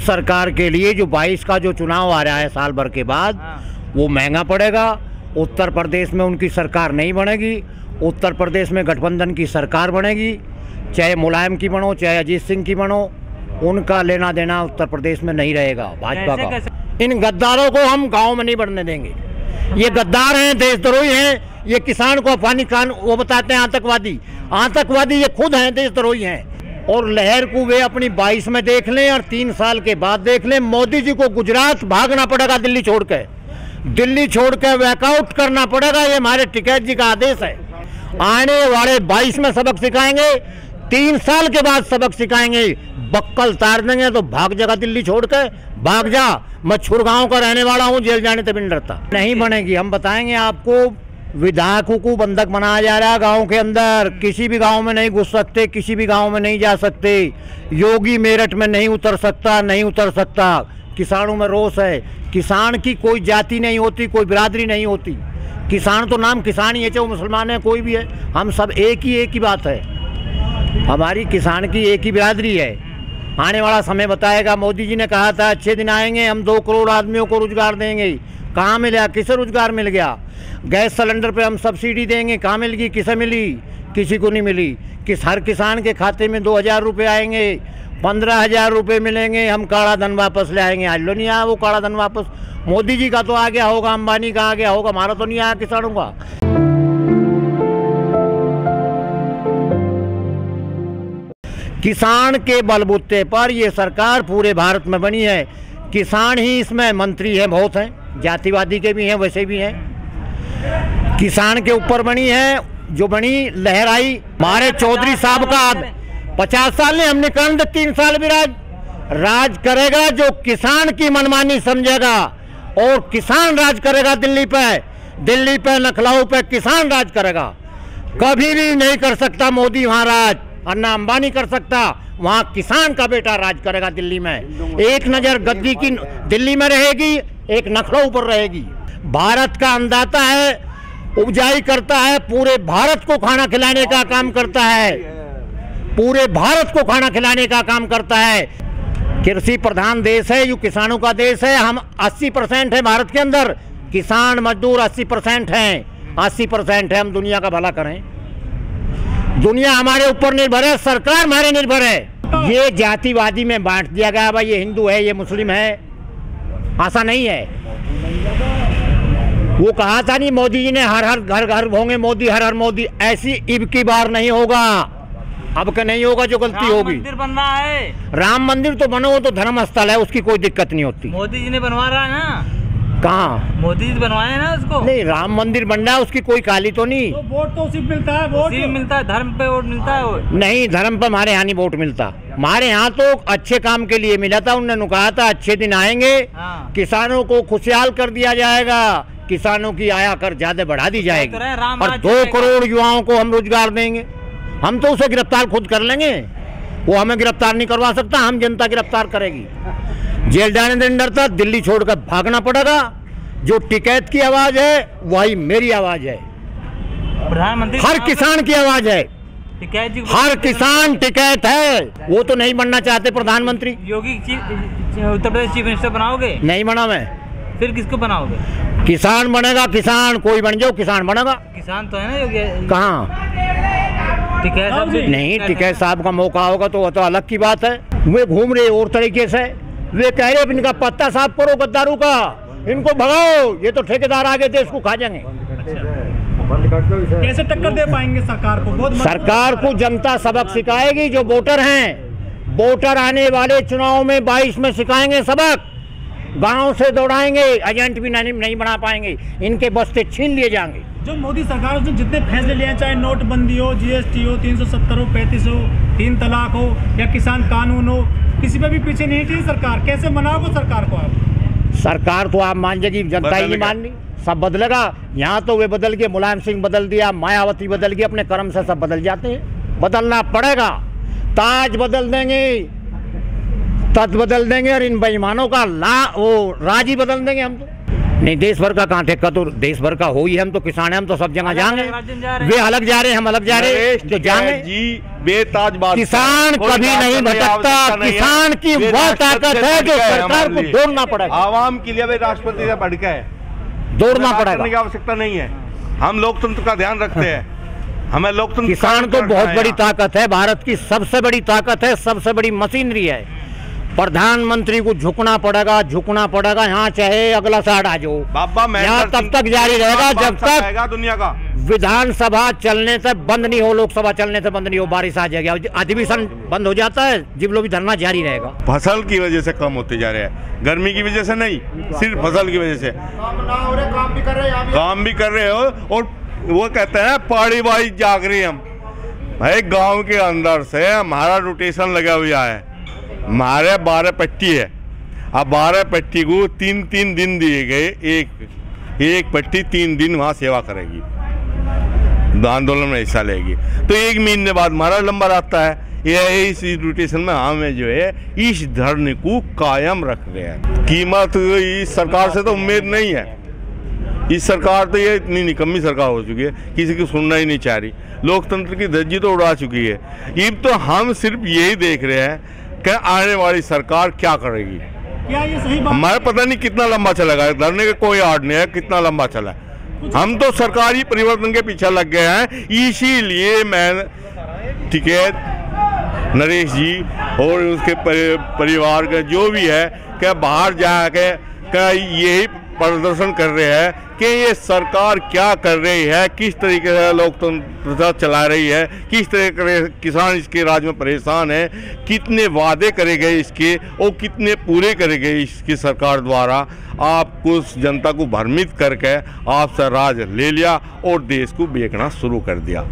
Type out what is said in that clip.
सरकार के लिए जो 22 का जो चुनाव आ रहा है साल भर के बाद, वो महंगा पड़ेगा। उत्तर प्रदेश में उनकी सरकार नहीं बनेगी। उत्तर प्रदेश में गठबंधन की सरकार बनेगी, चाहे मुलायम की बनो चाहे अजीत सिंह की बनो, उनका लेना देना उत्तर प्रदेश में नहीं रहेगा भाजपा का। इन गद्दारों को हम गांव में नहीं बढ़ने देंगे। ये गद्दार हैं, देशद्रोही हैं। ये किसान को अफगानिस्तान वो बताते हैं आतंकवादी। आतंकवादी ये खुद हैं, देशद्रोही हैं। और लहर को वे अपनी 22 में देख लें और 3 साल के बाद देख लें। मोदी जी को गुजरात भागना पड़ेगा, दिल्ली छोड़ के, दिल्ली छोड़ के वैकआउट करना पड़ेगा। ये हमारे टिकैत जी का आदेश है। आने वाले 22 में सबक सिखाएंगे, 3 साल के बाद सबक सिखाएंगे। बक्कल तार देंगे तो भाग जाएगा दिल्ली छोड़ के, भाग जा। मैं छुरगांव का रहने वाला हूँ, जेल जाने तक नहीं डरता। नहीं बनेगी, हम बताएंगे आपको। विधायकों को बंधक बनाया जा रहा है गांव के अंदर। किसी भी गांव में नहीं घुस सकते, किसी भी गांव में नहीं जा सकते। योगी मेरठ में नहीं उतर सकता, नहीं उतर सकता। किसानों में रोष है। किसान की कोई जाति नहीं होती, कोई बिरादरी नहीं होती। किसान तो नाम किसान ही है, चाहे वो मुसलमान है कोई भी है। हम सब एक ही बात है। हमारी किसान की एक ही बिरादरी है। आने वाला समय बताएगा। मोदी जी ने कहा था अच्छे दिन आएंगे, हम 2 करोड़ आदमियों को रोजगार देंगे। कहाँ मिला? किसे रोजगार मिल गया? गैस सिलेंडर पे हम सब्सिडी देंगे, कहाँ मिल गई? किसे मिली? किसी को नहीं मिली। हर किसान के खाते में 2000 रुपये आएंगे, 15,000 रुपये मिलेंगे। हम काला धन वापस ले आएंगे। आज लो नहीं आया वो काला धन वापस। मोदी जी का तो आ गया होगा, अंबानी का आ गया होगा, हमारा तो नहीं आया किसानों का। किसान के बलबूते पर ये सरकार पूरे भारत में बनी है। किसान ही इसमें मंत्री हैं, बहुत हैं, जातिवादी के भी हैं, वैसे भी हैं। किसान के ऊपर बनी है। जो बनी लहर आई हमारे चौधरी साहब का 50 साल ने, हमने कर 3 साल भी राज करेगा। जो किसान की मनमानी समझेगा और किसान राज करेगा दिल्ली पे लखनऊ पे किसान राज करेगा। कभी भी नहीं कर सकता मोदी वहाँ राज, और ना अंबानी कर सकता। वहाँ किसान का बेटा राज करेगा दिल्ली में। एक नजर गद्दी की दिल्ली में रहेगी, एक लखनऊ पर रहेगी। भारत का अन्नदाता है, उपजाई करता है, पूरे भारत को खाना खिलाने का काम करता है। पूरे भारत को खाना खिलाने का काम करता है। कृषि प्रधान देश है, ये किसानों का देश है। हम 80% है भारत के अंदर। किसान मजदूर 80% हैं, 80% है। हम दुनिया का भला करें। दुनिया हमारे ऊपर निर्भर है, सरकार हमारे निर्भर है। ये जातिवादी में बांट दिया गया, भाई ये हिंदू है, ये मुस्लिम है, ऐसा नहीं है। वो कहा था नहीं मोदी जी ने हर हर घर घर होंगे मोदी, हर हर मोदी। ऐसी इब की बार नहीं होगा, अब का नहीं होगा। जो गलती होगी, राम मंदिर बनना है। राम मंदिर तो बनो, वो तो धर्म स्थल है, उसकी कोई दिक्कत नहीं होती। मोदी जी ने बनवा रहा है ना। कहाँ? मोदी जी बनवाए ना उसको। नहीं, राम मंदिर बन रहा है, उसकी कोई काली तो नहीं। तो वोट तो सिर्फ मिलता है, वोट मिलता है, धर्म पे वोट मिलता है। नहीं, धर्म पर हमारे यहाँ नहीं वोट मिलता। हमारे यहाँ तो अच्छे काम के लिए मिला था। उन्होंने कहा था अच्छे दिन आएंगे, किसानों को खुशहाल कर दिया जाएगा, किसानों की आया कर ज्यादा बढ़ा दी जाएगी, और 2 करोड़ युवाओं को हम रोजगार देंगे। हम तो उसे गिरफ्तार खुद कर लेंगे, वो हमें गिरफ्तार नहीं करवा सकता। हम जनता गिरफ्तार करेगी। जेल जाने से नहीं डरता, दिल्ली छोड़कर भागना पड़ेगा। जो टिकैत की आवाज है वही मेरी आवाज है। प्रधानमंत्री हर किसान की आवाज है। हर किसान टिकैत है। वो तो नहीं बनना चाहते प्रधानमंत्री। योगी उत्तर प्रदेश चीफ मिनिस्टर बनाओगे? नहीं बना मैं। फिर किसको बनाओगे? किसान बनेगा। किसान कोई बन जाओ, किसान बनेगा। किसान तो है ना योगी। कहाँ? टिकैत नहीं, टिकैत साहब का मौका होगा तो वो तो अलग की बात है। वे घूम रहे और तरीके से। वे कह रहे इनका पत्ता साफ करो गद्दारों का, इनको भगाओ, ये तो ठेकेदार आगे देश को खा जाएंगे। कैसे टक्कर दे पाएंगे सरकार को? सरकार को जनता सबक सिखाएगी। जो वोटर हैं, वोटर आने वाले चुनाव में 22 में सिखाएंगे सबक। गांव से दौड़ाएंगे, एजेंट भी नहीं बना पाएंगे। इनके बस्ते छीन लिए जाएंगे। जो मोदी सरकार ने जितने फैसले लिए, चाहे नोटबंदी हो, GST हो, 370 हो, 35 हो, 3 तलाक हो, या किसान कानून हो, किसी पे भी पीछे नहीं थी सरकार। कैसे मनाओगे सरकार को आप? सरकार तो आप मान जाएगी, जनता ही नहीं माननी। सब बदलेगा। यहाँ तो वे बदल गए, मुलायम सिंह बदल दिया, मायावती बदल गई, अपने कर्म से सब बदल जाते हैं। बदलना पड़ेगा। ताज बदल देंगे, तख्त बदल देंगे, और इन बेईमानों का वो राज ही बदल देंगे हम तो। नहीं, देश भर का कहाँ ठेका, तो देश भर का हो ही, हम तो किसान हैं, हम तो सब जगह जाएंगे। वे अलग जा रहे हैं, हम अलग जा रहे हैं, जो जाएंगे जी बेताज बात। किसान कभी नहीं भटकता, किसान की वह ताकत है जो सरकार को दौड़ना पड़ेगा, आवाम के लिए राष्ट्रपति से बढ़ के दौड़ना पड़ेगा, की आवश्यकता नहीं है। हम लोकतंत्र का ध्यान रखते हैं, हमें लोकतंत्र। किसान तो बहुत बड़ी ताकत है, भारत की सबसे बड़ी ताकत है, सबसे बड़ी मशीनरी है। प्रधानमंत्री को झुकना पड़ेगा यहाँ, चाहे अगला साइड आ जाओ बाबा, यहाँ तब तक जारी रहेगा जब तक दुनिया का विधानसभा चलने से बंद नहीं हो, लोकसभा चलने से बंद नहीं हो, बारिश आ जाएगी, अधिवेशन बंद हो जाता है, जिब भी धरना जारी रहेगा। फसल की वजह से कम होते जा रहे हैं, गर्मी की वजह से नहीं, सिर्फ फसल की वजह से। काम भी कर रहे हो, और वो कहते हैं पहाड़ी बाई जाग रही हम भाई। गांव के अंदर से हमारा रोटेशन लगा हुआ है, हमारे 12 पट्टी है। अब 12 पट्टी को 3-3 दिन दिए गए, एक पट्टी 3 दिन वहाँ सेवा करेगी, आंदोलन में हिस्सा लेगी, तो 1 महीने बाद हमारा नंबर आता है। ये इस रोटेशन में हमें जो है इस धरने को कायम रख रहे हैं। कीमत इस सरकार से तो उम्मीद नहीं है, इस सरकार तो ये इतनी निकम्मी सरकार हो चुकी है, किसी की सुनना ही नहीं चाह रही, लोकतंत्र की धज्जी तो उड़ा चुकी है। अब तो हम सिर्फ यही देख रहे हैं कि आने वाली सरकार क्या करेगी। क्या ये सही बात? हमारे पता नहीं कितना लंबा चलेगा, धरने का कोई आड़ नहीं है कितना लंबा चला है। हम तो सरकारी परिवर्तन के पीछे लग गए हैं, इसीलिए मैं टिकैत नरेश जी और उसके परिवार का जो भी है कि बाहर जाके यही प्रदर्शन कर रहे हैं कि ये सरकार क्या कर रही है, किस तरीके से लोकतंत्र चला रही है, किस तरीके से किसान इसके राज में परेशान है, कितने वादे करे गए इसके और कितने पूरे करे गए इसकी सरकार द्वारा। आपको जनता को भ्रमित करके आपसे राज ले लिया और देश को बेचना शुरू कर दिया।